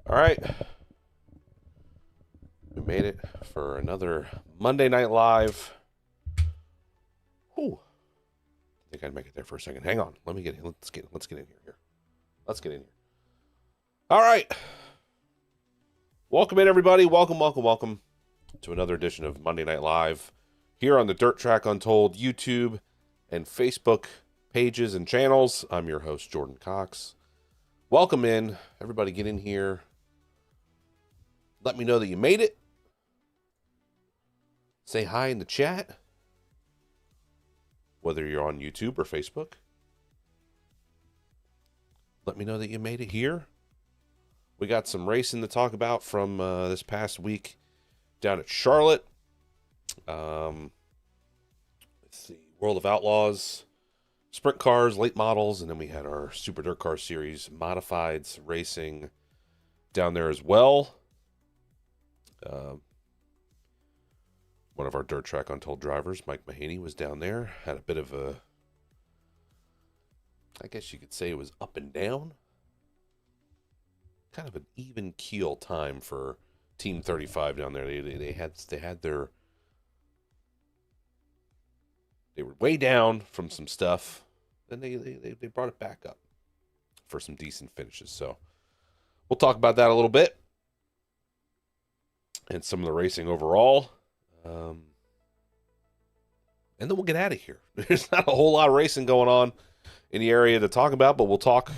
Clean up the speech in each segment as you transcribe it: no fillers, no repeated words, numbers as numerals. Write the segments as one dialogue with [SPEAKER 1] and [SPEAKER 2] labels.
[SPEAKER 1] All right, we made it for another Monday Night Live. Whew. I think I'd make it there for a second. Hang on, let me get in. Let's get in here. Let's get in here. All right, welcome in everybody. Welcome to another edition of Monday Night Live here on the Dirt Track Untold YouTube and Facebook pages and channels. I'm your host Jordon Cox. Welcome in everybody. Get in here. Let me know that you made it. Say hi in the chat, whether you're on YouTube or Facebook. Let me know that you made it here. We got some racing to talk about from this past week down at Charlotte. Let's see, World of Outlaws, sprint cars, late models, and then we had our Super Dirt Car Series modifieds racing down there as well. One of our Dirt Track Untold drivers, Mike Mahaney, was down there. Had a bit of a, I guess you could say it was up and down. Kind of an even keel time for Team 35 down there. They had their, they were way down from some stuff. Then they brought it back up for some decent finishes. So we'll talk about that a little bit and some of the racing overall. And then we'll get out of here. There's not a whole lot of racing going on in the area to talk about, but we'll talk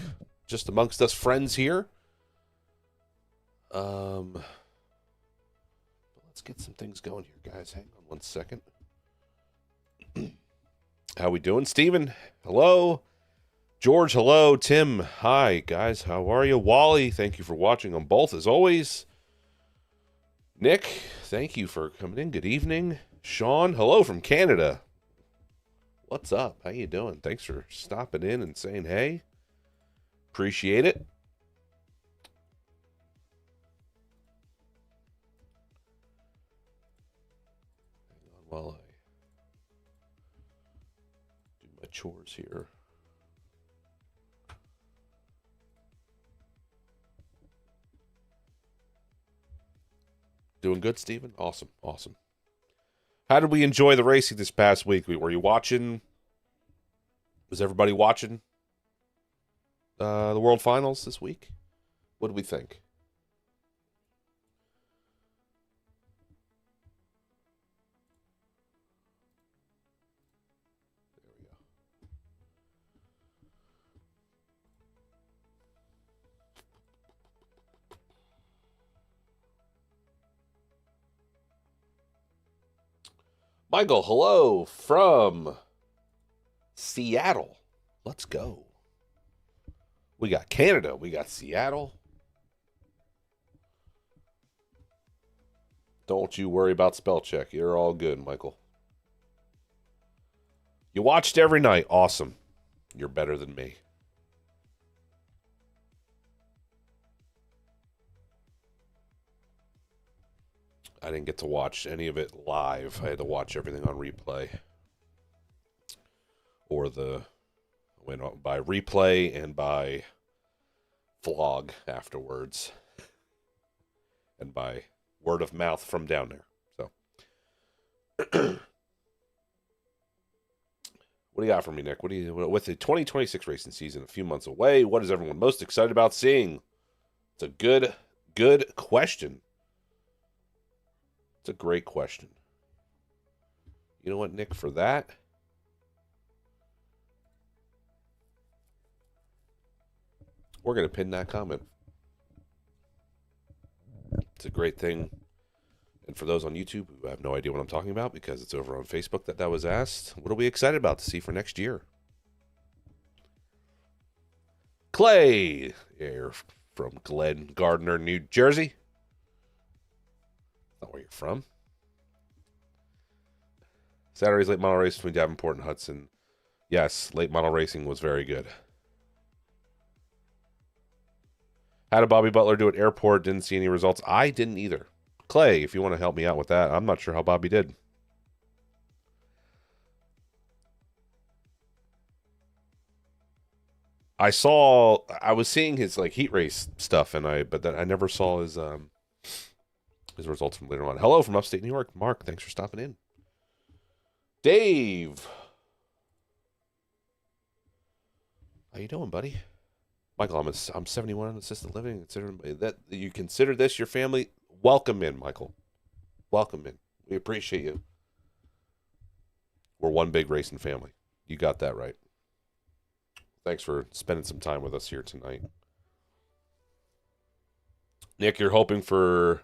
[SPEAKER 1] just amongst us friends here. Let's get some things going here, guys. Hang on one second. How we doing? Steven, hello. George, hello. Tim, hi. Guys, how are you? Wally, thank you for watching on both, as always. Nick, thank you for coming in. Good evening. Sean, hello from Canada. What's up? How you doing? Thanks for stopping in and saying hey. Appreciate it. Hang on while I do my chores here. Doing good, Steven? Awesome. How did we enjoy the racing this past week? Were you watching? Was everybody watching the World Finals this week? What did we think? There we go. Michael, hello from Seattle. Let's go. We got Canada. We got Seattle. Don't you worry about spell check. You're all good, Michael. You watched every night. Awesome. You're better than me. I didn't get to watch any of it live. I had to watch everything on replay. Or went by replay and by vlog afterwards. And by word of mouth from down there. So, what do you got for me, Nick? With the 2026 racing season a few months away, what is everyone most excited about seeing? It's a good question. It's a great question. You know what, Nick, for that, we're going to pin that comment. It's a great thing. And for those on YouTube who have no idea what I'm talking about because it's over on Facebook that was asked, what are we excited about to see for next year? Clay, you're from Glen Gardner, New Jersey. Not where you're from. Saturday's late model race between Davenport and Hudson. Yes, late model racing was very good. How did Bobby Butler do at airport? Didn't see any results. I didn't either. Clay, if you want to help me out with that, I'm not sure how Bobby did. I was seeing his like heat race stuff, but then I never saw his results from later on. Hello from upstate New York, Mark. Thanks for stopping in. Dave, how you doing, buddy? Michael, I'm 71 on assisted living. You consider this your family? Welcome in, Michael. Welcome in. We appreciate you. We're one big racing family. You got that right. Thanks for spending some time with us here tonight. Nick, you're hoping to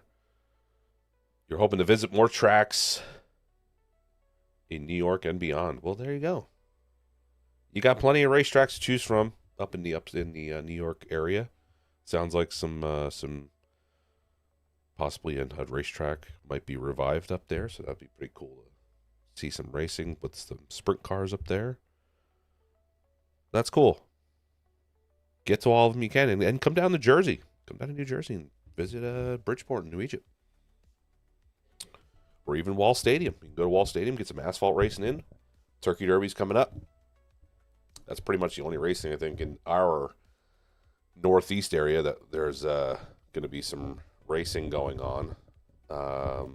[SPEAKER 1] visit more tracks in New York and beyond. Well, there you go. You got plenty of racetracks to choose from up in the New York area. Sounds like some possibly a racetrack might be revived up there, so that'd be pretty cool to see some racing with some sprint cars up there. That's cool. Get to all of them you can, and come down to Jersey. Come down to New Jersey and visit Bridgeport and New Egypt. Or even Wall Stadium. You can go to Wall Stadium, get some asphalt racing in. Turkey Derby's coming up. That's pretty much the only racing, I think, in our northeast area that there's going to be some racing going on. I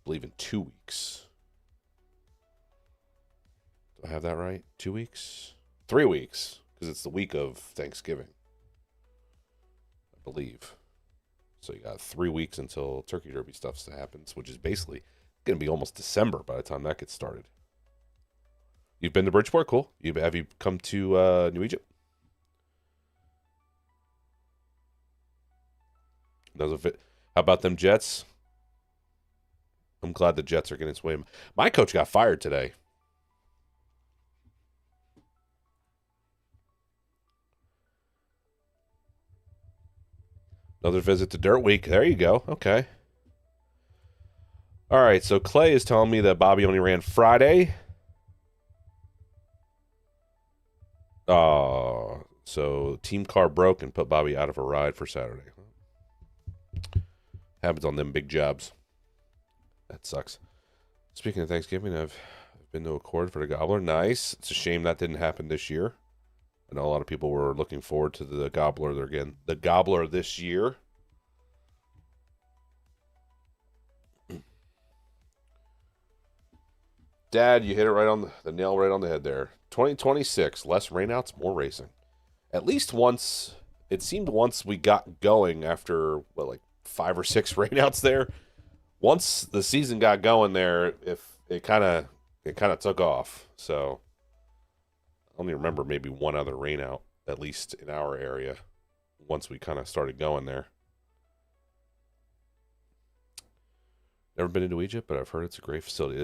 [SPEAKER 1] believe in 2 weeks. Do I have that right? 2 weeks? 3 weeks, because it's the week of Thanksgiving, I believe. So you got 3 weeks until Turkey Derby stuff happens, which is basically going to be almost December by the time that gets started. You've been to Bridgeport? Cool. Have you come to New Egypt? How about them Jets? I'm glad the Jets are getting sway. My coach got fired today. Another visit to Dirt Week. There you go. Okay. All right. So Clay is telling me that Bobby only ran Friday. So team car broke and put Bobby out of a ride for Saturday. Happens on them big jobs. That sucks. Speaking of Thanksgiving, I've been to a court for the Gobbler. Nice. It's a shame that didn't happen this year. I know a lot of people were looking forward to the Gobbler again. The Gobbler this year. Dad, you hit it right on the nail right on the head there. 2026, less rainouts, more racing. At least once, it seemed once we got going after, like 5 or 6 rainouts there. Once the season got going there, if it kind of took off. So I only remember maybe one other rainout, at least in our area, once we kind of started going there. Never been into Egypt, but I've heard it's a great facility. It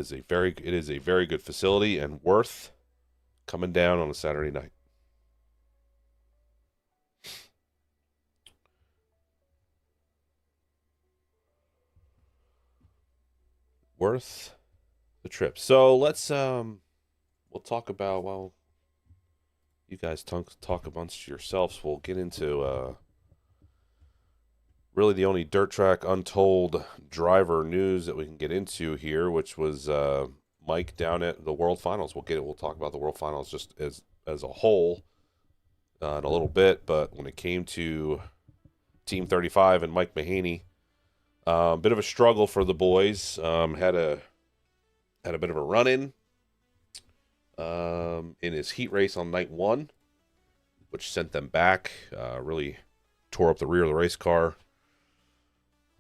[SPEAKER 1] is a very good facility and worth coming down on a Saturday night. Worth the trip. So let's we'll talk about, well, you guys talk amongst yourselves. We'll get into really the only dirt track untold driver news that we can get into here, which was Mike down at the World Finals. We'll talk about the World Finals just as a whole in a little bit, but when it came to Team 35 and Mike Mahaney, bit of a struggle for the boys. Had a bit of a run-in in his heat race on night 1, which sent them back. Really tore up the rear of the race car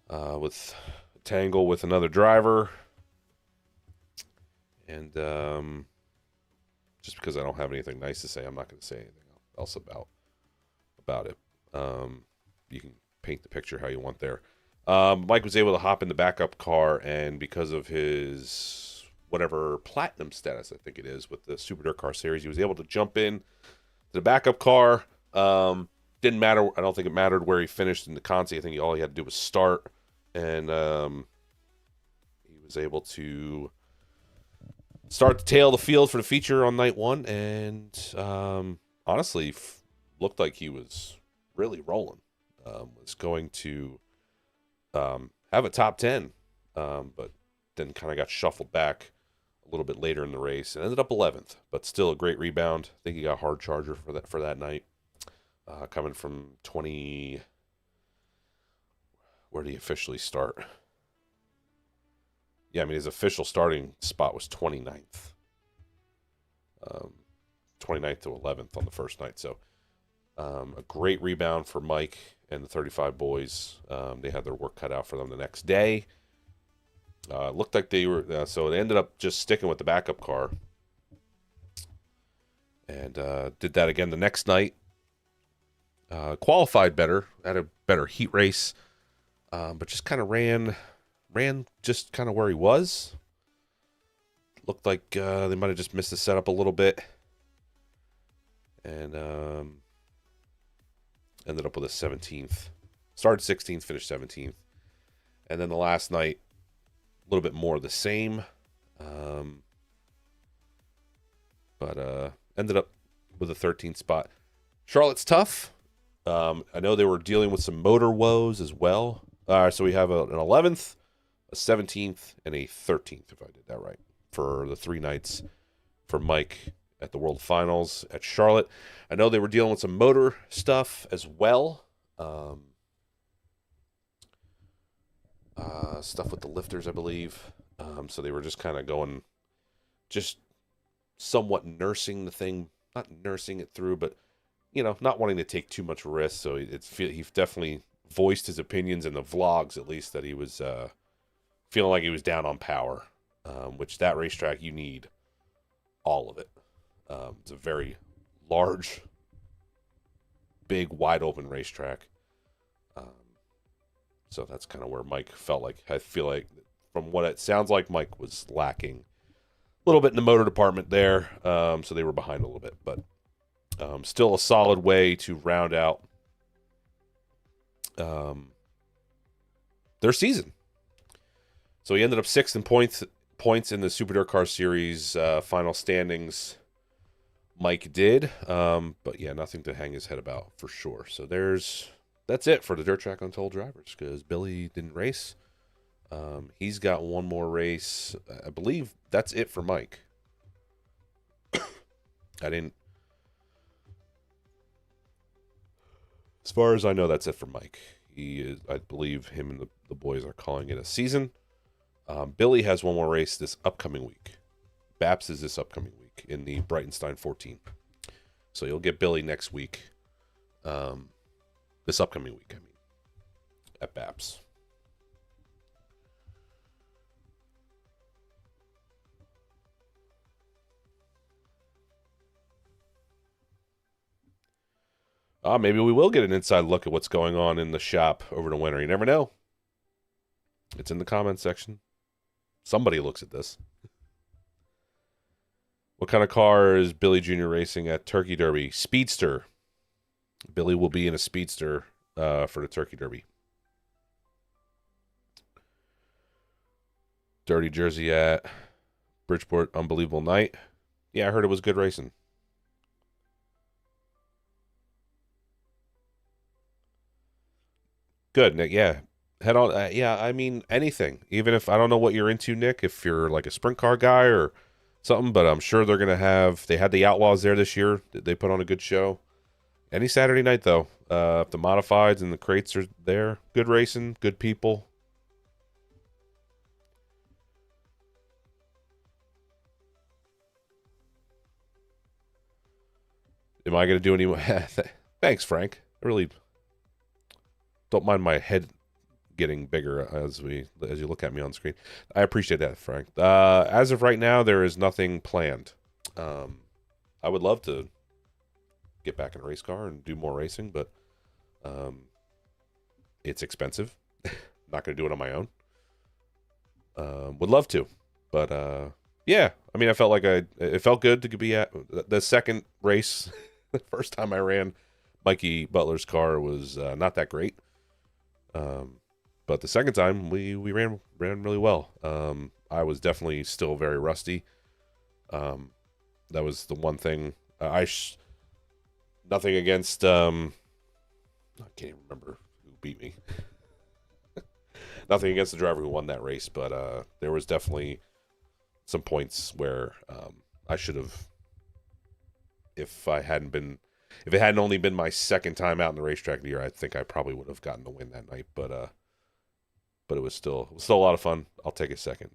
[SPEAKER 1] with a tangle with another driver. And just because I don't have anything nice to say, I'm not going to say anything else about it. You can paint the picture how you want there. Mike was able to hop in the backup car, and because of his whatever platinum status, I think it is, with the Super Dirt Car Series, he was able to jump in to the backup car. Didn't matter. I don't think it mattered where he finished in the Conti. I think all he had to do was start, and he was able to start the tail of the field for the feature on night 1, and honestly, looked like he was really rolling. Was going to have a top 10, but then kind of got shuffled back little bit later in the race and ended up 11th, but still a great rebound. I think he got hard charger for that night. Coming from 20, where did he officially start? Yeah, I mean, his official starting spot was 29th. 29th to 11th on the first night. So a great rebound for Mike and the 35 boys. They had their work cut out for them the next day. Looked like they were, so they ended up just sticking with the backup car. And did that again the next night. Qualified better, had a better heat race, but just kind of ran just kind of where he was. Looked like they might have just missed the setup a little bit. And ended up with a 17th. Started 16th, finished 17th. And then the last night, a little bit more of the same. But ended up with a 13th spot. Charlotte's tough. I know they were dealing with some motor woes as well. So we have an 11th, a 17th, and a 13th, if I did that right, for the 3 nights for Mike at the World Finals at Charlotte. I know they were dealing with some motor stuff as well. Stuff with the lifters, I believe. So they were just kind of going, just somewhat nursing the thing, not nursing it through, but, you know, not wanting to take too much risk. So he definitely voiced his opinions in the vlogs, at least, that he was feeling like he was down on power, which that racetrack, you need all of it. It's a very large, big, wide open racetrack. So that's kind of where Mike felt like, I feel like, from what it sounds like, Mike was lacking a little bit in the motor department there. So they were behind a little bit, but still a solid way to round out their season. So he ended up 6th in points in the Super Dirt Car Series final standings. Mike did, but yeah, nothing to hang his head about for sure. So that's it for the Dirt Track Untold drivers, because Billy didn't race. He's got one more race. I believe that's it for Mike. As far as I know, that's it for Mike. I believe him and the boys are calling it a season. Billy has one more race this upcoming week. Baps is this upcoming week in the Brightenstein 14. So you'll get Billy next week. This upcoming week, I mean, at Baps. Maybe we will get an inside look at what's going on in the shop over the winter. You never know. It's in the comments section. Somebody looks at this. What kind of car is Billy Jr. racing at Turkey Derby? Speedster. Billy will be in a Speedster for the Turkey Derby. Dirty Jersey at Bridgeport. Unbelievable night. Yeah, I heard it was good racing. Good, Nick. Yeah. Head on. Yeah, I mean, anything. Even if I don't know what you're into, Nick, if you're like a sprint car guy or something, but I'm sure they're going to have, they had the Outlaws there this year. They put on a good show. Any Saturday night, though, if the modifieds and the crates are there, good racing, good people. Am I going to do any more? Thanks, Frank. I really don't mind my head getting bigger as you look at me on screen. I appreciate that, Frank. As of right now, there is nothing planned. I would love to get back in a race car and do more racing, but it's expensive. Not going to do it on my own. Would love to, but yeah. I mean, I felt like it felt good to be at the second race. The first time I ran Mikey Butler's car was not that great. But the second time we ran really well. I was definitely still very rusty. That was the one thing. Nothing against. I can't even remember who beat me. Nothing against the driver who won that race, but there was definitely some points where I should have, if I hadn't been, if it hadn't only been my second time out in the racetrack of the year, I think I probably would have gotten the win that night. But it was still a lot of fun. I'll take a second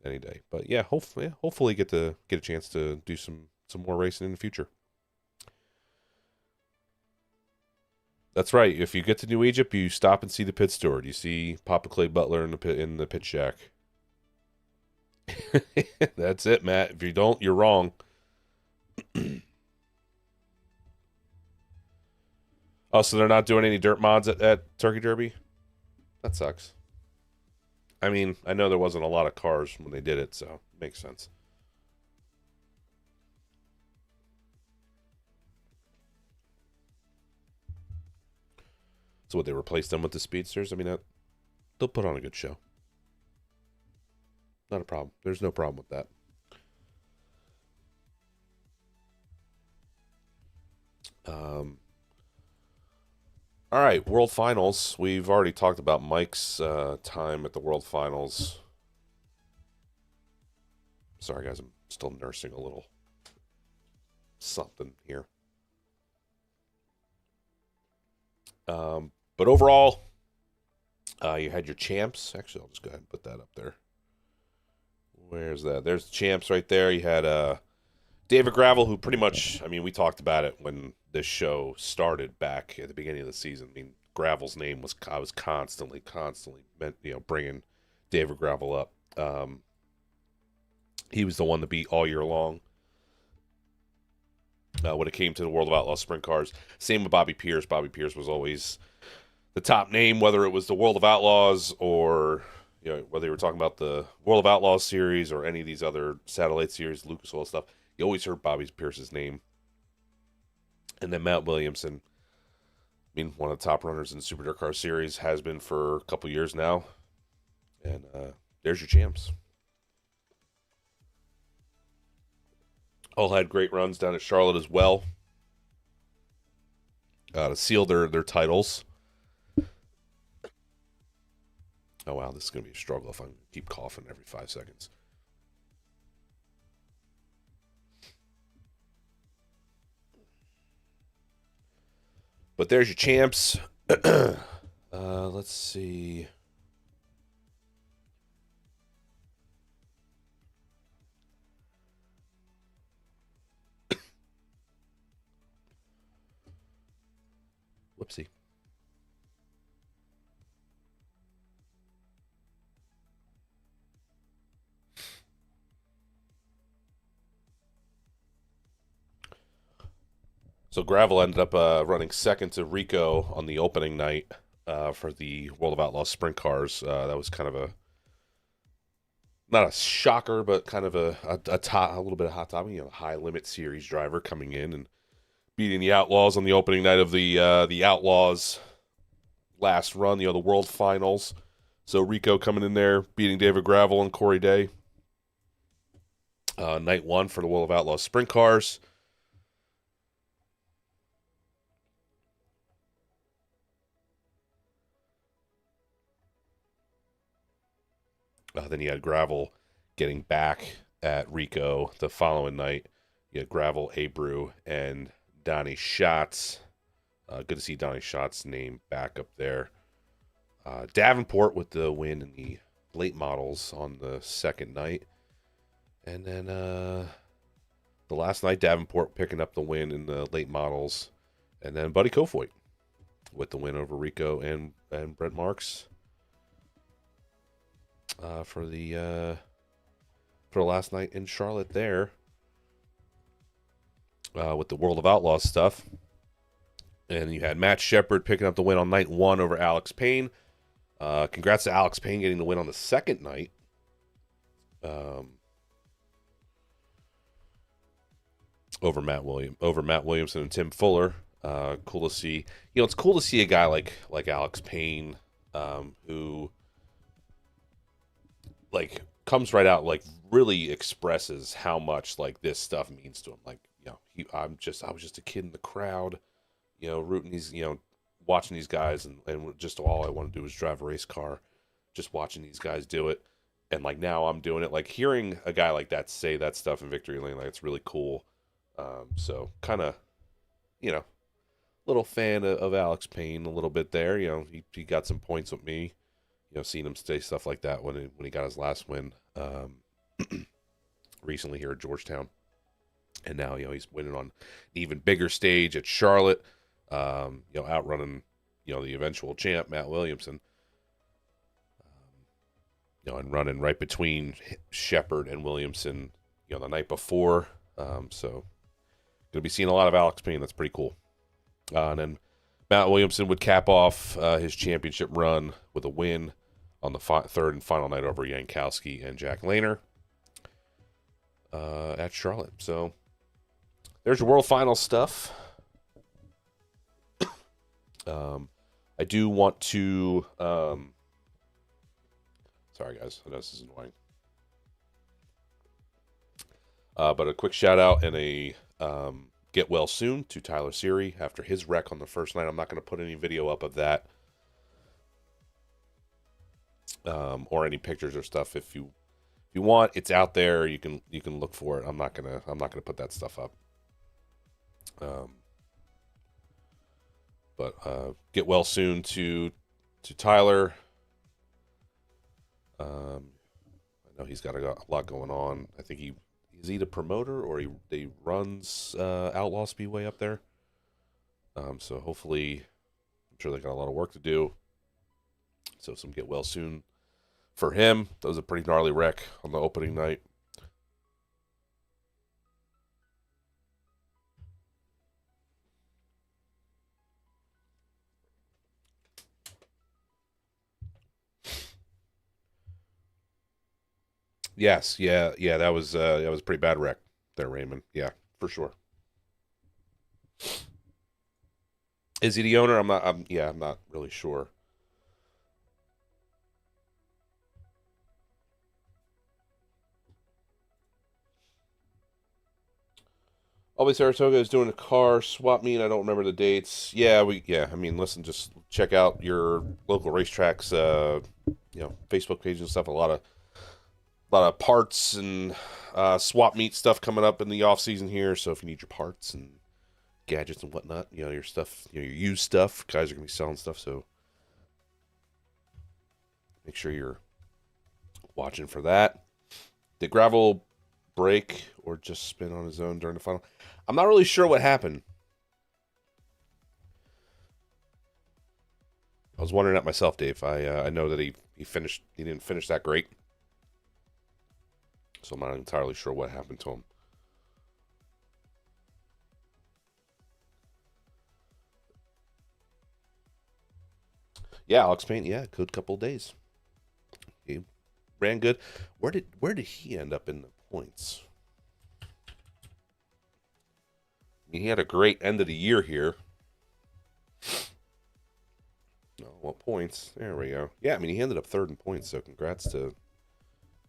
[SPEAKER 1] any day. But yeah, hopefully get a chance to do some more racing in the future. That's right. If you get to New Egypt, you stop and see the pit steward. You see Papa Clay Butler in the pit shack. That's it, Matt. If you don't, you're wrong. Oh, so they're not doing any dirt mods at Turkey Derby? That sucks. I mean, I know there wasn't a lot of cars when they did it, so makes sense. So what, they replaced them with the speedsters? I mean, they'll put on a good show. Not a problem. There's no problem with that. All right, World Finals. We've already talked about Mike's time at the World Finals. Sorry, guys, I'm still nursing a little something here. But overall, you had your champs. Actually, I'll just go ahead and put that up there. Where's that? There's the champs right there. You had David Gravel, who pretty much, I mean, we talked about it when this show started back at the beginning of the season. I mean, Gravel's name was, I was constantly bringing David Gravel up. He was the one to beat all year long when it came to the World of Outlaws sprint cars. Same with Bobby Pierce. Bobby Pierce was always the top name, whether it was the World of Outlaws or whether you were talking about the World of Outlaws series or any of these other satellite series, Lucas Oil stuff. You always heard Bobby Pierce's name. And then Matt Williamson, I mean, one of the top runners in the Super Dirt Car Series, has been for a couple years now. And there's your champs. All had great runs down at Charlotte as well to seal their titles. Oh, wow, this is going to be a struggle if I keep coughing every 5 seconds. But there's your champs. Let's see. Whoopsie. So Gravel ended up running second to Rico on the opening night for the World of Outlaws sprint cars. That was kind of not a shocker, but kind of a little bit of hot topic. A high limit series driver coming in and beating the Outlaws on the opening night of the Outlaws last run, the World Finals. So Rico coming in there, beating David Gravel and Corey Day. Night one for the World of Outlaws sprint cars. Then you had Gravel getting back at Rico the following night. You had Gravel, Abreu, and Donnie Schatz. Good to see Donnie Schatz's name back up there. Davenport with the win in the late models on the second night. And then the last night, Davenport picking up the win in the late models. And then Buddy Kofoid with the win over Rico and Brent Marks. For the last night in Charlotte there with the World of Outlaws stuff. And you had Matt Shepard picking up the win on night one over Alex Payne. Congrats to Alex Payne getting the win on the second night. Over Matt Williamson and Tim Fuller. Cool to see. It's cool to see a guy like Alex Payne who comes right out, really expresses how much this stuff means to him. I was just a kid in the crowd, rooting these, watching these guys, and just all I want to do is drive a race car, just watching these guys do it. And like now I'm doing it. Like hearing a guy like that say that stuff in Victory Lane, like it's really cool. So kind of, you know, little fan of Alex Payne a little bit there. You know, he got some points with me. You know, seeing him say stuff like that when he got his last win recently here at Georgetown, and now he's winning on an even bigger stage at Charlotte. Outrunning the eventual champ Matt Williamson. And running right between Shepard and Williamson. The night before. So going to be seeing a lot of Alex Payne. That's pretty cool. And then Matt Williamson would cap off his championship run with a win on the third and final night over Yankowski and Jack Lehner at Charlotte. So there's your World Final stuff. I do want to... sorry, guys. I know this is annoying. But a quick shout out and a get well soon to Tyler Seary after his wreck on the first night. I'm not going to put any video up of that or any pictures or stuff. If you want, it's out there. You can look for it. I'm not gonna put that stuff up. But get well soon to Tyler. I know he's got a lot going on. I think is he the promoter or he runs Outlaw Speedway up there. So hopefully, I'm sure they got a lot of work to do. So some get well soon for him. That was a pretty gnarly wreck on the opening night. Yes, yeah, that was a pretty bad wreck there, Raymond. Yeah, for sure. Is he the owner? I'm not really sure. Always Saratoga is doing a car swap meet. I don't remember the dates. Yeah. I mean, listen, just check out your local racetracks, Facebook page and stuff. A lot of parts and swap meet stuff coming up in the off season here. So if you need your parts and gadgets and whatnot, your stuff, your used stuff, guys are gonna be selling stuff. So make sure you're watching for that. Did Gravel break or just spin on his own during the final? I'm not really sure what happened. I was wondering that myself, Dave. I know that he didn't finish that great. So I'm not entirely sure what happened to him. Yeah, Alex Payne, yeah, good couple of days. He ran good. Where did he end up in the points? I mean, he had a great end of the year here. No, what points? There we go. Yeah, I mean, he ended up third in points, so congrats to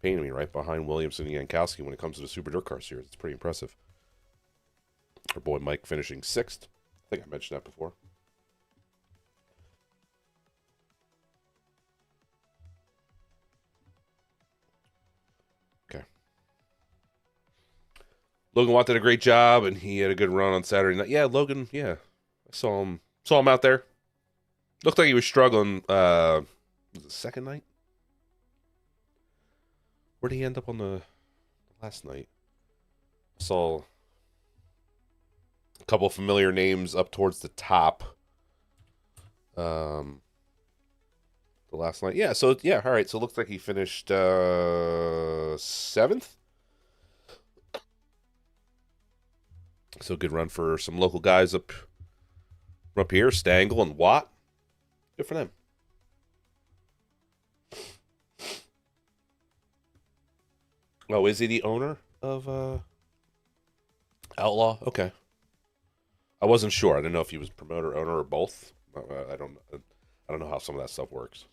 [SPEAKER 1] Payne. I mean, right behind Williamson and Yankowski when it comes to the Super Dirt Car Series. It's pretty impressive. Our boy Mike finishing sixth. I think I mentioned that before. Okay. Logan Watt did a great job, and he had a good run on Saturday night. Yeah, Logan, yeah. I saw him out there. Looked like he was struggling. Was it the second night? Where did he end up on the last night? I saw a couple of familiar names up towards the top. The last night. Yeah, so yeah, all right. So it looks like he finished seventh. So good run for some local guys up here, Stangl and Watt. Good for them. Oh, is he the owner of Outlaw? Okay. I wasn't sure. I didn't know if he was promoter, owner, or both. I don't know how some of that stuff works.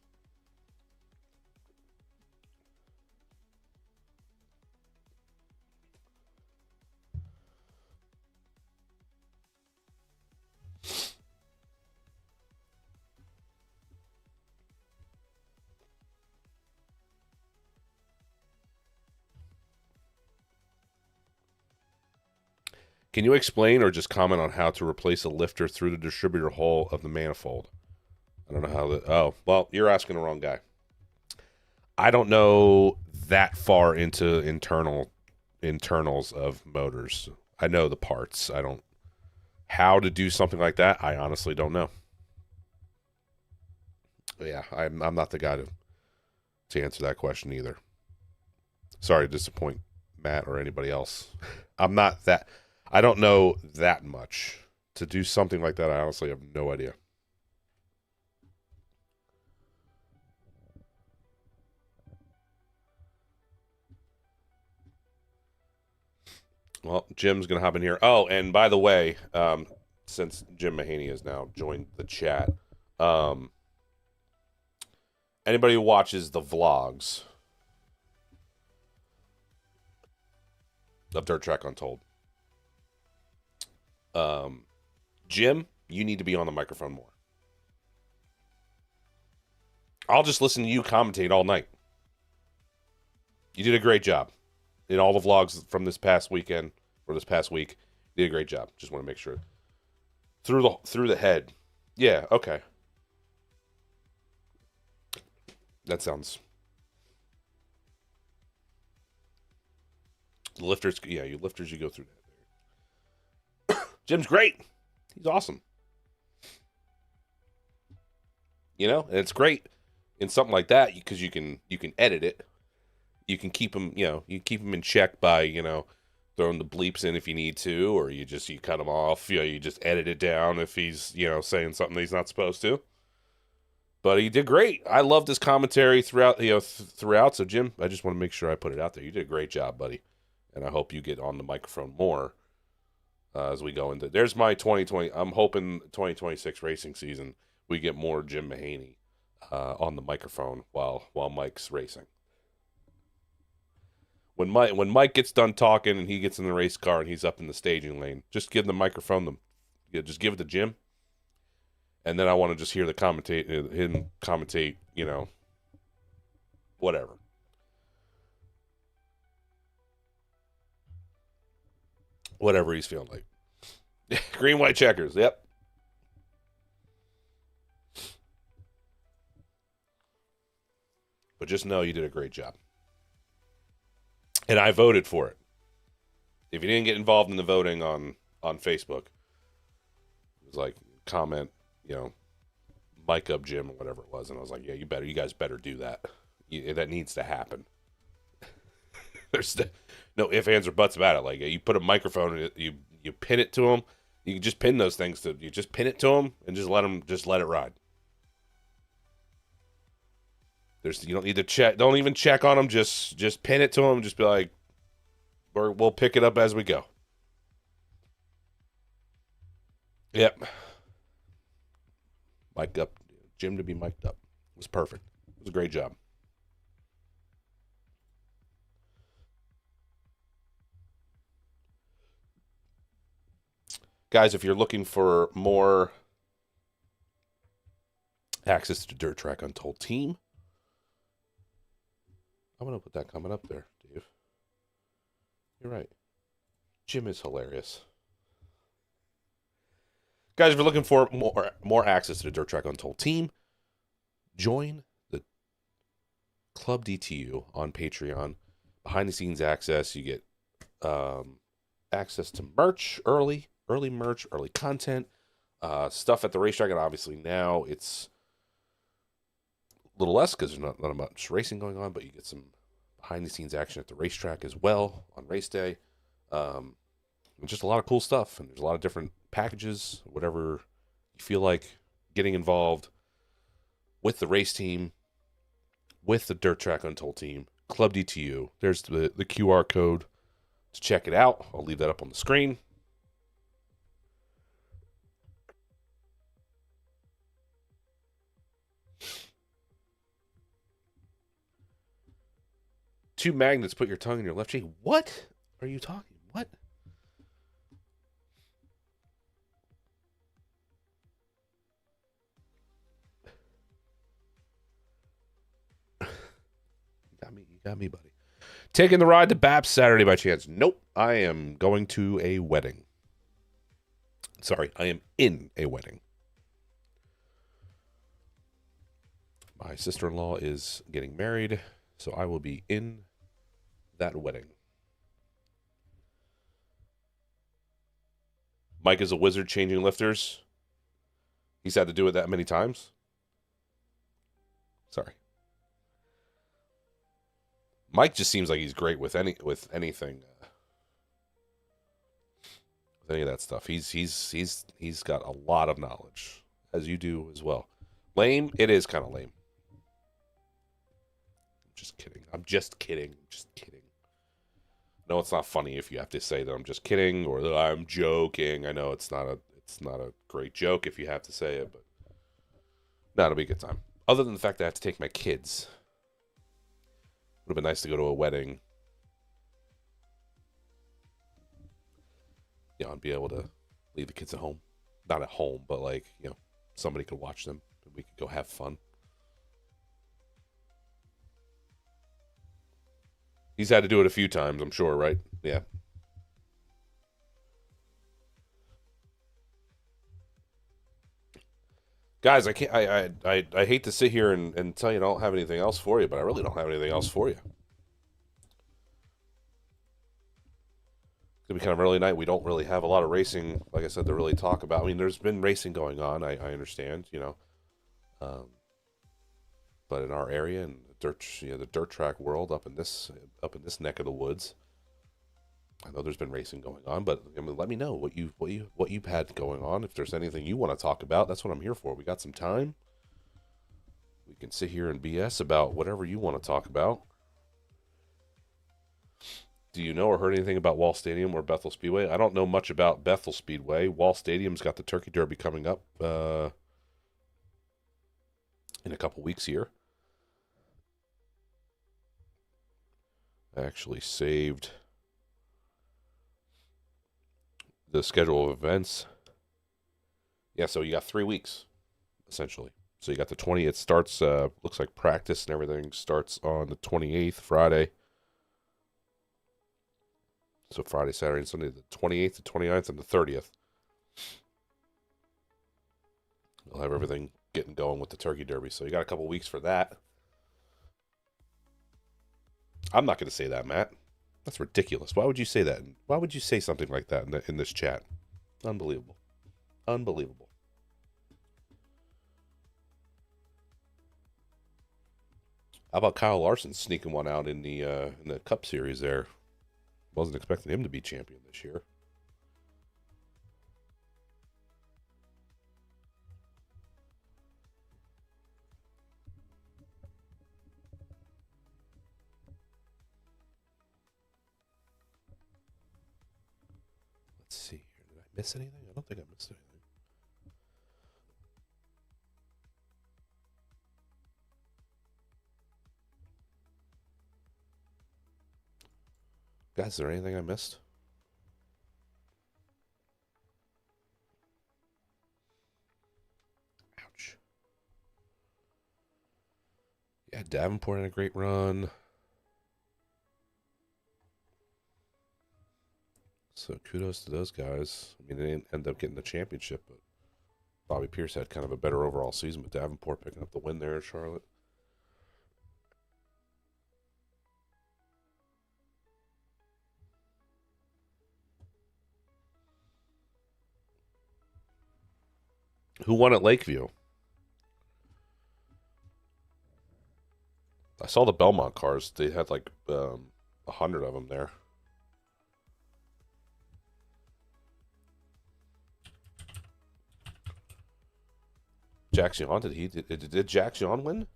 [SPEAKER 1] Can you explain or just comment on how to replace a lifter through the distributor hole of the manifold? I don't know how that. Oh, well, you're asking the wrong guy. I don't know that far into internals of motors. I know the parts. I don't. How to do something like that, I honestly don't know. But yeah, I'm not the guy to answer that question either. Sorry to disappoint Matt or anybody else. I'm not that. I don't know that much. To do something like that, I honestly have no idea. Well, Jim's going to hop in here. Oh, and by the way, since Jim Mahaney has now joined the chat, anybody who watches the vlogs of Dirt Track Untold, Jim, you need to be on the microphone more. I'll just listen to you commentate all night. You did a great job in all the vlogs from this past weekend or this past week. You did a great job. Just want to make sure through the head. Yeah. Okay. That sounds. The lifters. Yeah, you lifters. You go through that. Jim's great. He's awesome. You know, and it's great in something like that because you can edit it. You can keep him, you keep him in check by, throwing the bleeps in if you need to, or you cut him off. You just edit it down if he's, saying something that he's not supposed to. But he did great. I loved his commentary throughout, throughout. So Jim, I just want to make sure I put it out there. You did a great job, buddy, and I hope you get on the microphone more as we go into. There's my 2020. I'm hoping 2026 racing season we get more Jim Mahaney on the microphone while Mike's racing. When Mike gets done talking and he gets in the race car and he's up in the staging lane, just give the microphone just give it to Jim, and then I want to just hear him commentate, whatever. Whatever he's feeling like. Green, white checkers. Yep. But just know you did a great job. And I voted for it. If you didn't get involved in the voting on Facebook, it was like, comment, mic up Jim or whatever it was. And I was like, yeah, you guys better do that. That needs to happen. There's no ifs, ands, or buts about it. Like, you put a microphone, you pin it to them. You can just pin those things you just pin it to them and just let it ride. You don't need to check. Don't even check on them. Just pin it to them. Just be like, we'll pick it up as we go. Yep. Mic'd up. Jim to be mic'd up. It was perfect. It was a great job. Guys, if you're looking for more access to Dirt Track Untold team, I'm going to put that comment up there, Dave. You're right. Jim is hilarious. Guys, if you're looking for more access to the Dirt Track Untold team, join the Club DTU on Patreon. Behind the scenes access. You get access to merch early merch, early content, stuff at the racetrack. And obviously now it's little less because there's not much racing going on, but you get some behind the scenes action at the racetrack as well on race day. And just a lot of cool stuff, and there's a lot of different packages, whatever you feel like getting involved with the race team, with the Dirt Track Untold team, Club DTU. There's the QR code to check it out. I'll leave that up on the screen. Two magnets put your tongue in your left cheek. What are you talking? What? You got me, buddy. Taking the ride to BAPS Saturday by chance? Nope. I am going to a wedding. Sorry, I am in a wedding. My sister-in-law is getting married, so I will be in that wedding. Mike is a wizard changing lifters. He's had to do it that many times. Sorry. Mike just seems like he's great with anything, with any of that stuff. He's got a lot of knowledge, as you do as well. Lame? It is kind of lame. I'm just kidding. I'm just kidding. Just kidding. No, it's not funny if you have to say that I'm just kidding or that I'm joking. I know it's not a great joke if you have to say it, but no, it'll be a good time. Other than the fact that I have to take my kids. Would have been nice to go to a wedding, and be able to leave the kids at home. Not at home, but like, somebody could watch them and we could go have fun. He's had to do it a few times, I'm sure, right? Yeah. Guys, I can't. I hate to sit here and tell you I don't have anything else for you, but I really don't have anything else for you. It's gonna be kind of early night. We don't really have a lot of racing, like I said, to really talk about. I mean, there's been racing going on. I understand, um, but in our area and the dirt track world up in this neck of the woods, I know there's been racing going on, but I mean, let me know what you've had going on. If there's anything you want to talk about, that's what I'm here for. We got some time. We can sit here and BS about whatever you want to talk about. Do you know or heard anything about Wall Stadium or Bethel Speedway? I don't know much about Bethel Speedway. Wall Stadium's got the Turkey Derby coming up in a couple weeks here. I actually saved the schedule of events. Yeah, so you got 3 weeks, essentially. So you got the 20th. It starts, looks like practice and everything starts on the 28th, Friday. So Friday, Saturday, and Sunday, the 28th, the 29th, and the 30th. We'll have everything getting going with the Turkey Derby. So you got a couple weeks for that. I'm not going to say that, Matt. That's ridiculous. Why would you say that? Why would you say something like that in this chat? Unbelievable. Unbelievable. How about Kyle Larson sneaking one out in the Cup Series there? Wasn't expecting him to be champion this year. Let's see here. Did I miss anything? I don't think I missed anything. Guys, is there anything I missed? Ouch. Yeah, Davenport had a great run. So kudos to those guys. I mean, they didn't end up getting the championship, but Bobby Pierce had kind of a better overall season with Davenport picking up the win there in Charlotte. Who won at Lakeview? I saw the Belmont cars. They had like 100 of them there. Jackson, did Jackson win?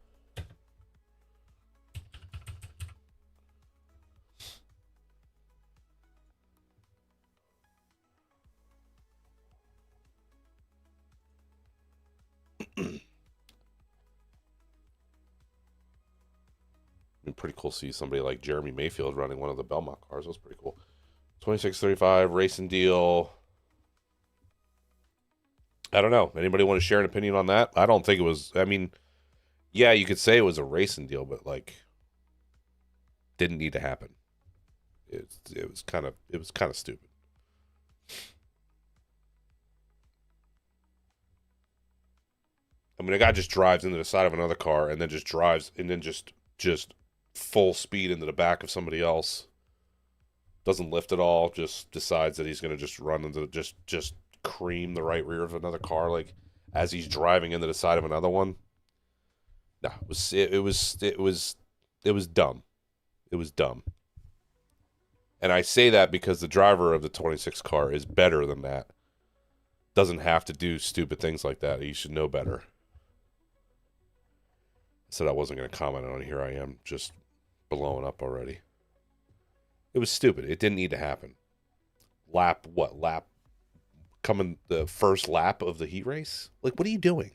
[SPEAKER 1] Pretty cool to see somebody like Jeremy Mayfield running one of the Belmont cars. That was pretty cool. 2635 racing deal. I don't know. Anybody want to share an opinion on that? I don't think it was. I mean, yeah, you could say it was a racing deal, but like, didn't need to happen. It was kind of stupid. I mean, a guy just drives into the side of another car and then just drives and then just full speed into the back of somebody else. Doesn't lift at all. Just decides that he's going to just run into just cream the right rear of another car, like as he's driving into the side of another one. No, it was dumb. It was dumb. And I say that because the driver of the 26 car is better than that. Doesn't have to do stupid things like that. He should know better. I said I wasn't going to comment on it. Here I am, just blowing up already. It was stupid. It didn't need to happen. Lap? Coming the first lap of the heat race? Like, what are you doing?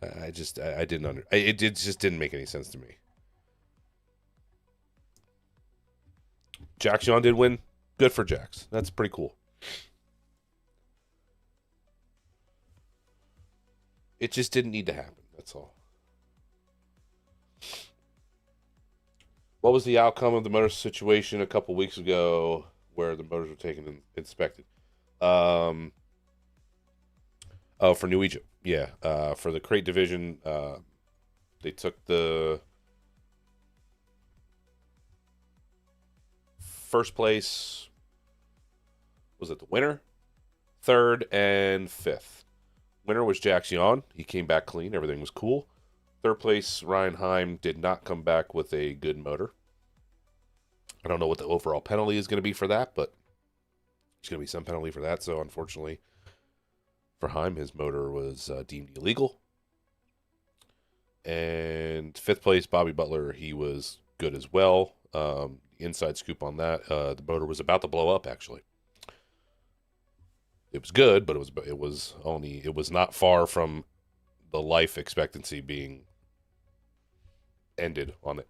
[SPEAKER 1] I didn't it just didn't make any sense to me. Jax Young did win. Good for Jax. That's pretty cool. It just didn't need to happen. That's all. What was the outcome of the motor situation a couple weeks ago where the motors were taken and inspected? Oh, for New Egypt. Yeah. For the crate division, they took the first place. Was it the winner? Third and fifth. Winner was Jax Young. He came back clean. Everything was cool. Third place, Ryan Heim did not come back with a good motor. I don't know what the overall penalty is going to be for that, but there's going to be some penalty for that. So, unfortunately, for Heim, his motor was deemed illegal. And fifth place, Bobby Butler, he was good as well. Inside scoop on that, the motor was about to blow up, actually. It was good, but it was not far from the life expectancy being ended on it.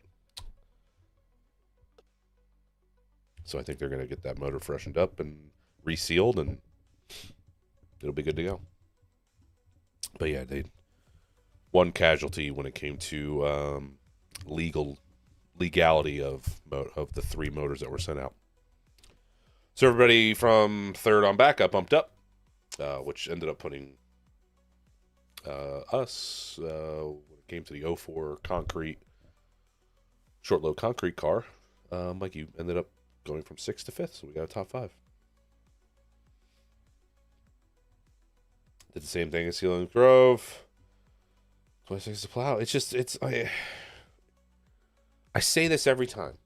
[SPEAKER 1] So I think they're going to get that motor freshened up and resealed, and it'll be good to go. But yeah, they one casualty when it came to legality of the three motors that were sent out. So everybody from third on back got bumped up, which ended up putting us, when it came to the 04 concrete, short load concrete car, Mike, you ended up going from 6th to 5th, so we got a top 5. Did the same thing as Sealand Grove. 26 to plow. I say this every time,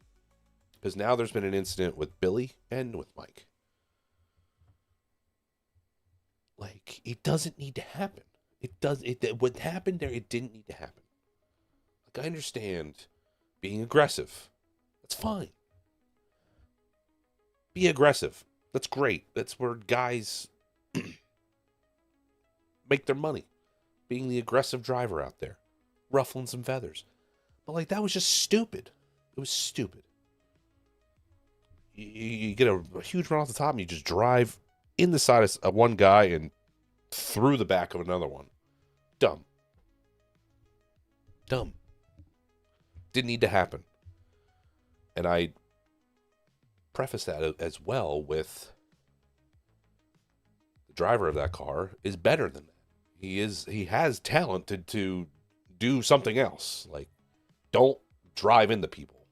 [SPEAKER 1] because now there's been an incident with Billy and with Mike. Like, it doesn't need to happen. What happened there, it didn't need to happen. Like, I understand being aggressive. That's fine. Be aggressive. That's great. That's where guys make their money. Being the aggressive driver out there. Ruffling some feathers. But, like, that was just stupid. It was stupid. You get a huge run off the top and you just drive in the side of one guy and through the back of another one. Dumb. Didn't need to happen. And I preface that as well with the driver of that car is better than that. He has talent to do something else. Like, don't drive into people.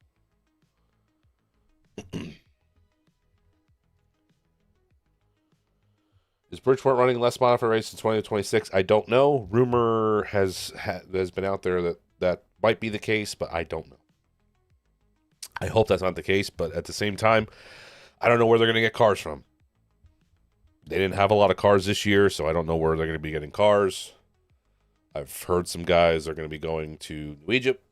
[SPEAKER 1] Is Bridgeport running less modified races in 2026? I don't know. Rumor has been out there that might be the case, but I don't know. I hope that's not the case, but at the same time, I don't know where they're going to get cars from. They didn't have a lot of cars this year, so I don't know where they're going to be getting cars. I've heard some guys are going to be going to New Egypt.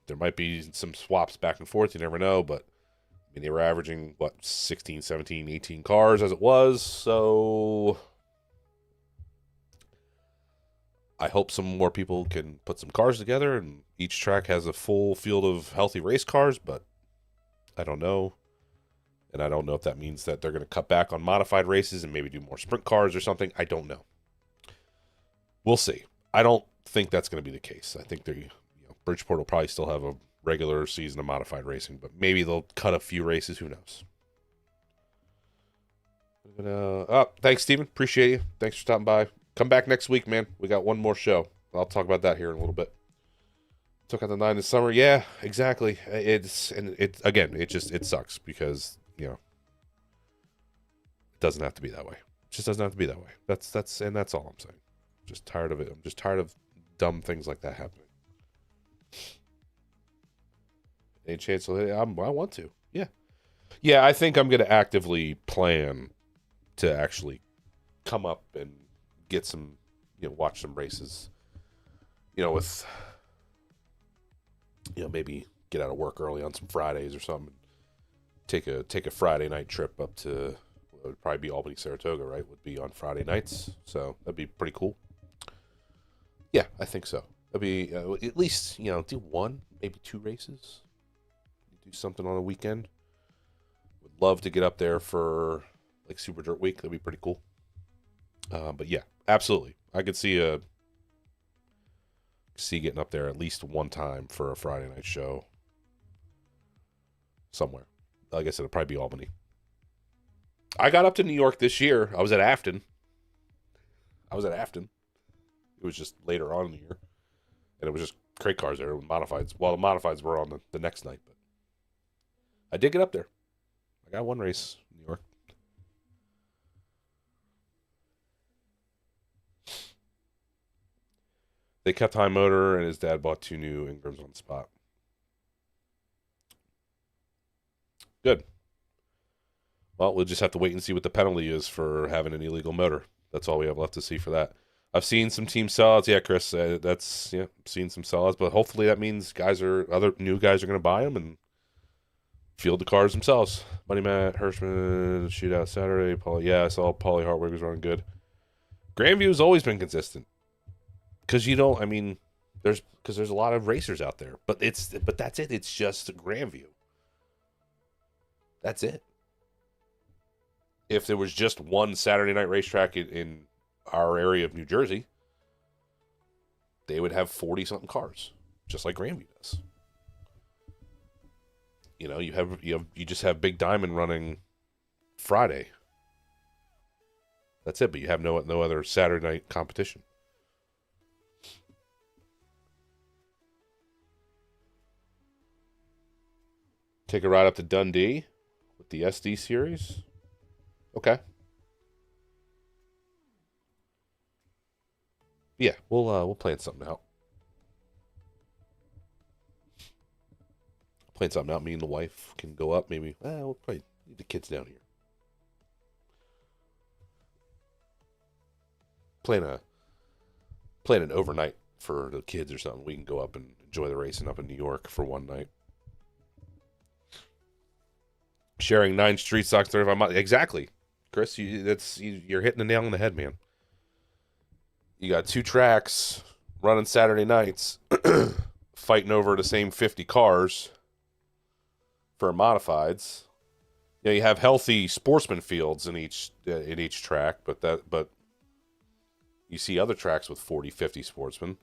[SPEAKER 1] There might be some swaps back and forth. You never know, but I mean, they were averaging, 16, 17, 18 cars as it was, so I hope some more people can put some cars together, and each track has a full field of healthy race cars, but I don't know. And I don't know if that means that they're going to cut back on modified races and maybe do more sprint cars or something. I don't know. We'll see. I don't think that's going to be the case. I think Bridgeport will probably still have a regular season of modified racing, but maybe they'll cut a few races. Who knows? Thanks, Steven. Appreciate you. Thanks for stopping by. Come back next week, man. We got one more show. I'll talk about that here in a little bit. Took out the 9 this summer. Yeah, exactly. It sucks because, it doesn't have to be that way. It just doesn't have to be that way. That's all I'm saying. Just tired of it. I'm just tired of dumb things like that happening. Any chance I want to. Yeah. Yeah, I think I'm going to actively plan to actually come up and get some, watch some races. With, maybe get out of work early on some Fridays or something. Take a Friday night trip up to, it would probably be Albany, Saratoga, right? Would be on Friday nights. So that'd be pretty cool. Yeah, I think so. That'd be at least, do one, maybe 2 races. Do something on a weekend. Would love to get up there for like Super Dirt Week. That'd be pretty cool. But yeah, absolutely. I could see getting up there at least one time for a Friday night show somewhere. Like I said, it'd probably be Albany. I got up to New York this year. I was at Afton. It was just later on in the year. And it was just crate cars there with modifieds. Well, the modifieds were on the next night. But I did get up there. I got one race in New York. They kept high motor, and his dad bought 2 new Ingrams on the spot. Good. Well, we'll just have to wait and see what the penalty is for having an illegal motor. That's all we have left to see for that. I've seen some team sellouts. Yeah, Chris, seen some sellouts, but hotfully that means other new guys are going to buy them and field the cars themselves. Money Matt, Hirschman, shootout Saturday. I saw Paulie Hartwig was running good. Grandview's always been consistent. Because there's a lot of racers out there, but that's it. It's just Grandview. That's it. If there was just one Saturday night racetrack in our area of New Jersey, they would have 40-something cars, just like Grandview does. You just have Big Diamond running Friday. That's it. But you have no other Saturday night competition. Take a ride up to Dundee with the SD series. Okay. Yeah, we'll plan something out. Plan something out. Me and the wife can go up. Maybe we'll probably need the kids down here. Plan an overnight for the kids or something. We can go up and enjoy the racing up in New York for one night. Sharing 9 street stocks, 35 miles. Exactly, Chris. You're hitting the nail on the head, man. You got 2 tracks running Saturday nights, fighting over the same 50 cars for modifieds. You have healthy sportsman fields in each track, but you see other tracks with 40, 50 sportsmen.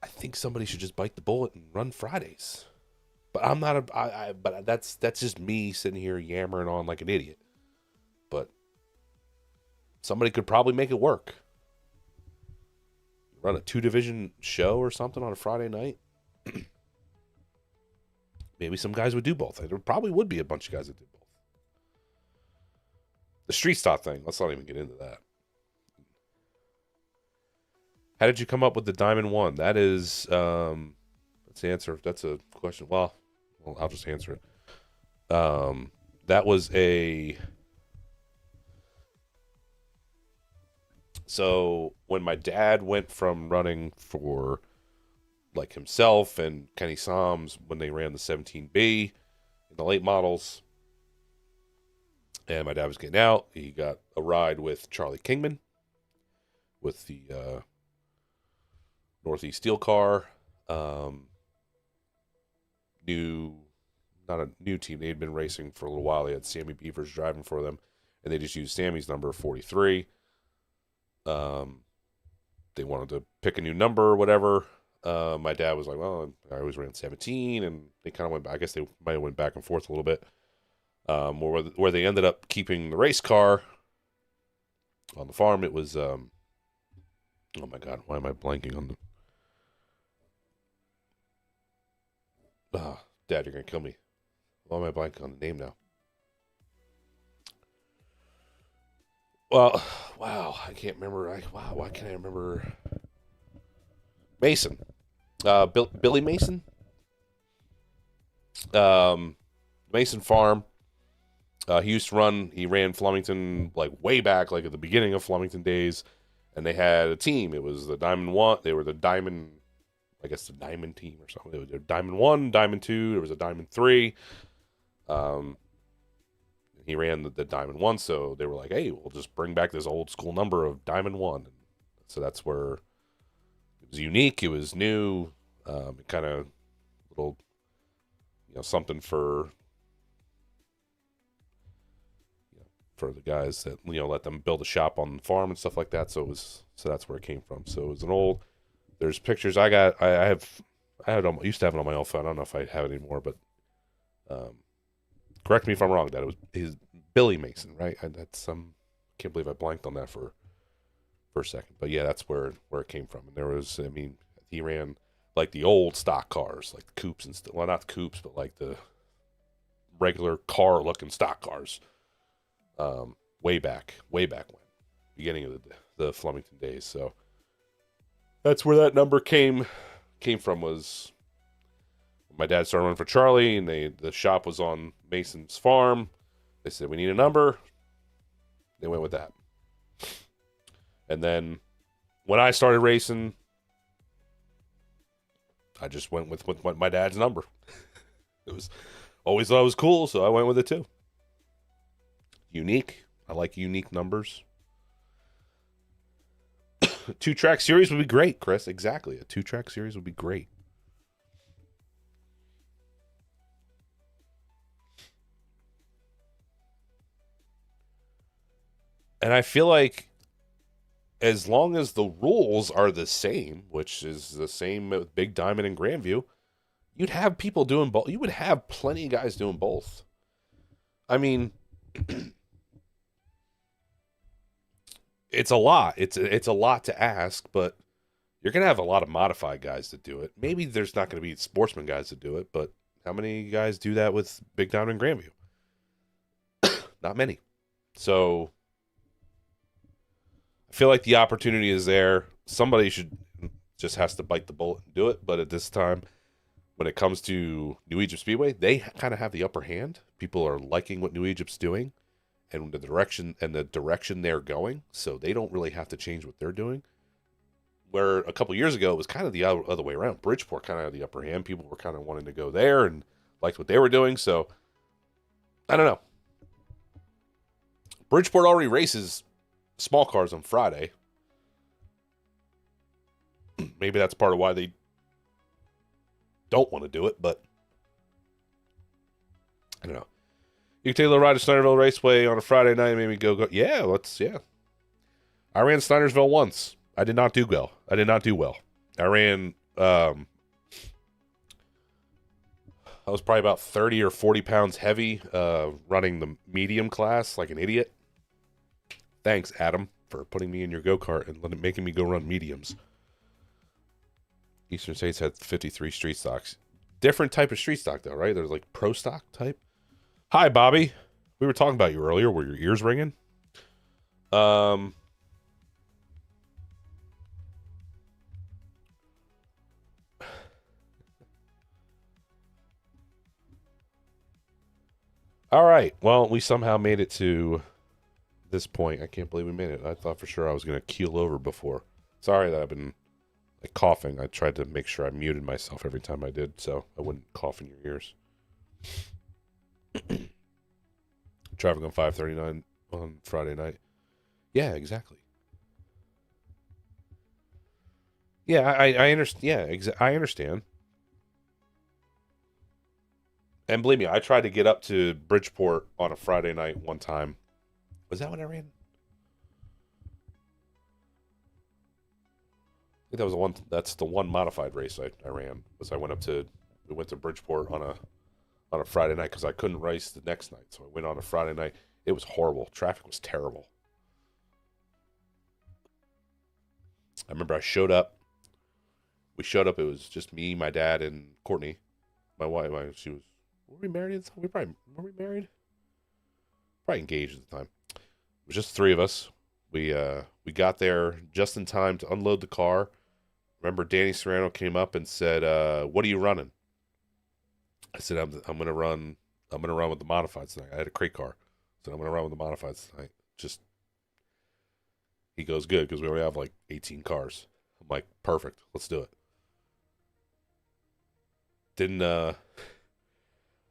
[SPEAKER 1] I think somebody should just bite the bullet and run Fridays. But I'm not but that's just me sitting here yammering on like an idiot. But somebody could probably make it work. Run a 2-division show or something on a Friday night. Maybe some guys would do both. There probably would be a bunch of guys that do both. The street stock thing, let's not even get into that. How did you come up with the Diamond 1? That is, let's answer. That's a question. Well, I'll just answer it. That was so when my dad went from running for like himself and Kenny Soms when they ran the 17B in the late models, and my dad was getting out, he got a ride with Charlie Kingman with the Northeast Steel car. Not a new team. They had been racing for a little while. They had Sammy Beavers driving for them, and they just used Sammy's number 43. They wanted to pick a new number or whatever. My dad was like, well, I always ran 17, and they kind of went back. I guess they might have went back and forth a little bit. Where they ended up keeping the race car On the farm, it was, oh my God, why am I blanking on the, Dad, you're going to kill me. Why am I blanking on the name now? Well, wow, I can't remember. Wow, why can't I remember? Mason. Billy Mason? Mason Farm. He ran Flemington like way back, like at the beginning of Flemington days, and they had a team. It was the Diamond One. They were the Diamond, I guess the Diamond team or something. They were Diamond One, Diamond Two. There was a Diamond Three. He ran the Diamond One, so they were like, "Hey, we'll just bring back this old school number of Diamond One." And so that's where it was unique. It was new. It kind of little, something for the guys that let them build a shop on the farm and stuff like that. So that's where it came from. So it was an old. There's pictures I got. I used to have it on my old phone. I don't know if I have it anymore, but correct me if I'm wrong. That it was his Billy Mason, right? Can't believe I blanked on that for a second. But yeah, that's where it came from. And there was, he ran like the old stock cars, like the coupes and stuff. Well, not the coupes, but like the regular car looking stock cars. Way back when, beginning of the Flemington days. So that's where that number came from. Was my dad started running for Charlie, and the shop was on Mason's farm. They said we need a number. They went with that. And then when I started racing, I just went with my dad's number. It was always thought it was cool, so I went with it too. Unique. I like unique numbers. 2-track series would be great, Chris. Exactly. A 2-track series would be great. And I feel like as long as the rules are the same, which is the same with Big Diamond and Grandview, you'd have people doing both. You would have plenty of guys doing both. I mean, it's a lot. It's a lot to ask, but you're going to have a lot of modified guys that do it. Maybe there's not going to be sportsman guys that do it, but how many guys do that with Big Diamond and Grandview? Not many. So I feel like the opportunity is there. Somebody just has to bite the bullet and do it. But at this time, when it comes to New Egypt Speedway, they kind of have the upper hand. People are liking what New Egypt's doing and the direction they're going. So they don't really have to change what they're doing. Where a couple years ago, it was kind of the other way around. Bridgeport kind of had the upper hand. People were kind of wanting to go there and liked what they were doing. So I don't know. Bridgeport already races small cars on Friday. Maybe that's part of why they don't want to do it, but I don't know. You can take a little ride to Snyderville Raceway on a Friday night and maybe go. Yeah. I ran Snydersville once. I did not do well. I ran, I was probably about 30 or 40 pounds heavy, running the medium class like an idiot. Thanks, Adam, for putting me in your go-kart and making me go run mediums. Eastern States had 53 street stocks. Different type of street stock, though, right? There's like pro stock type. Hi, Bobby. We were talking about you earlier. Were your ears ringing? All right. Well, we somehow made it to this point. I can't believe we made it. I thought for sure I was going to keel over before. Sorry that I've been coughing. I tried to make sure I muted myself every time I did so I wouldn't cough in your ears. Traffic on 539 on Friday night. Yeah, exactly. Yeah, I understand. Yeah, I understand. And believe me, I tried to get up to Bridgeport on a Friday night one time. Was that when I ran? I think that was the one. That's the one modified race I ran. We went to Bridgeport on a Friday night because I couldn't race the next night, so I went on a Friday night. It was horrible. Traffic was terrible. I remember I showed up. We showed up. It was just me, my dad, and Courtney, my wife. She was. Were we married at the time? Were we married? Probably engaged at the time. It was just the three of us. We got there just in time to unload the car. Remember, Danny Serrano came up and said, "What are you running?" I said, "I'm gonna run. I'm gonna run with the modifieds tonight." I had a crate car, so I'm gonna run with the modifieds tonight. Just he goes, "Good," because we only have like 18 cars. I'm like, "Perfect. Let's do it." Didn't I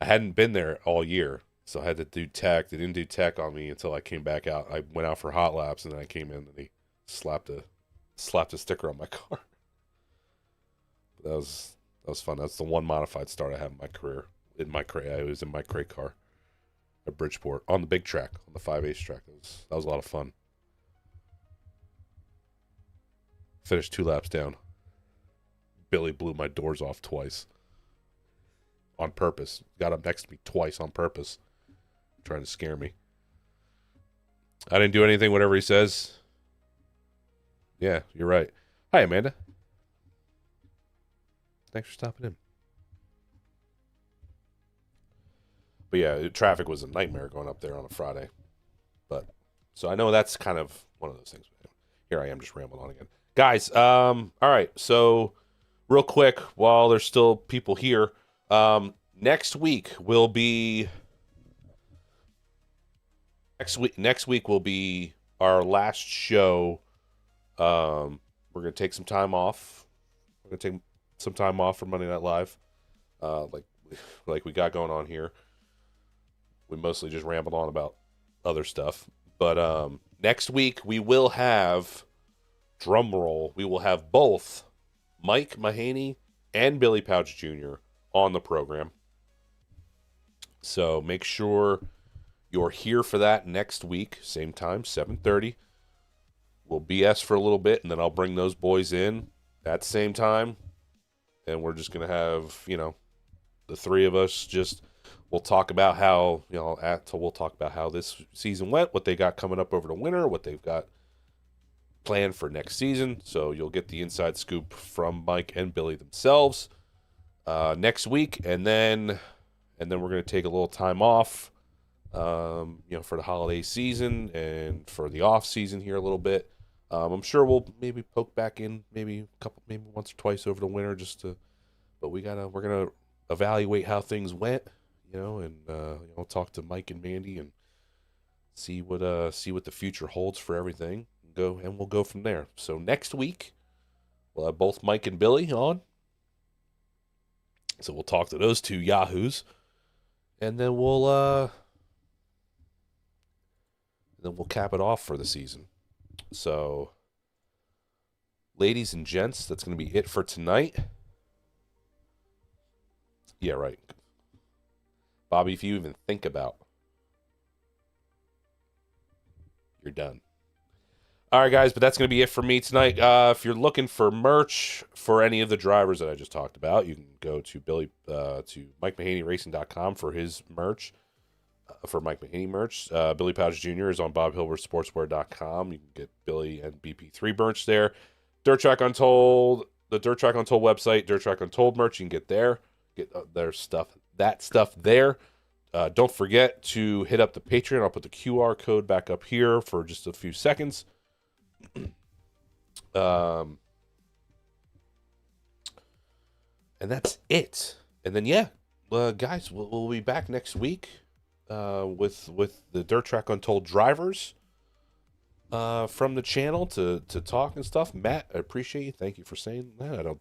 [SPEAKER 1] hadn't been there all year, so I had to do tech. They didn't do tech on me until I came back out. I went out for hot laps, and then I came in, and they slapped a sticker on my car. That was fun. That's the one modified start I had in my career. I was in my crate car at Bridgeport on the big track, on the 5/8 track. That was a lot of fun. Finished 2 laps down. Billy blew my doors off twice. On purpose. Got up next to me twice on purpose. Trying to scare me. I didn't do anything, whatever he says. Yeah, you're right. Hi, Amanda. Thanks for stopping in. But yeah, traffic was a nightmare going up there on a Friday. But so I know that's kind of one of those things. Here I am just rambling on again. Guys, all right. So real quick, while there's still people here, next week will be our last show. We're gonna take some time off. We're gonna take some time off for Monday Night Live, like we got going on here. We mostly just rambled on about other stuff, but next week we will have, drum roll, we will have both Mike Mahaney and Billy Pauch Jr. on the program. So make sure you're here for that next week, same time, 7:30. We'll BS for a little bit, and then I'll bring those boys in at the same time. And we're just going to have, the three of us we'll talk about how, we'll talk about how this season went, what they got coming up over the winter, what they've got planned for next season. So you'll get the inside scoop from Mike and Billy themselves next week. And then we're going to take a little time off, for the holiday season and for the off season here a little bit. I'm sure we'll maybe poke back in maybe once or twice over the winter but we're gonna evaluate how things went, and talk to Mike and Mandee and see what the future holds for everything. We'll go from there. So next week we'll have both Mike and Billy on. So we'll talk to those two yahoos, and then we'll cap it off for the season. So, ladies and gents, that's going to be it for tonight. Yeah, right. Bobby, if you even think about, you're done. All right, guys, but that's going to be it for me tonight. If you're looking for merch for any of the drivers that I just talked about, you can go to MikeMahaneyRacing.com for his merch. For Mike Mahaney merch. Billy Pauch Jr. is on BobHilbertSportswear.com. You can get Billy and BP3 merch there. Dirt Track Untold, the Dirt Track Untold website, Dirt Track Untold merch, you can get there. Get their stuff, there. Don't forget to hit up the Patreon. I'll put the QR code back up here for just a few seconds. And that's it. And then, guys, we'll be back next week. With the Dirt Track Untold drivers from the channel to talk and stuff. Matt, I appreciate you. Thank you for saying that.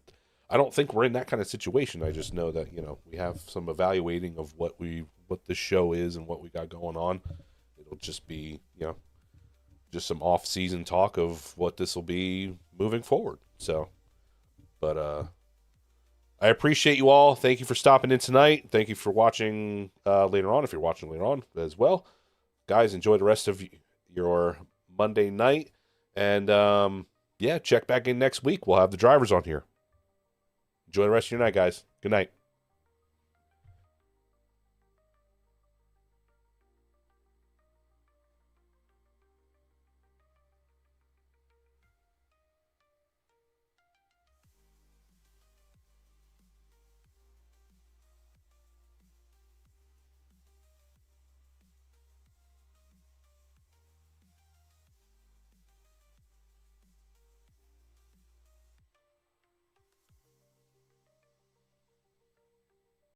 [SPEAKER 1] I don't think we're in that kind of situation. I just know that we have some evaluating of what this show is and what we got going on. It'll just be just some off-season talk of what this will be moving forward. So, but I appreciate you all. Thank you for stopping in tonight. Thank you for watching later on, if you're watching later on as well. Guys, enjoy the rest of your Monday night. And, check back in next week. We'll have the drivers on here. Enjoy the rest of your night, guys. Good night.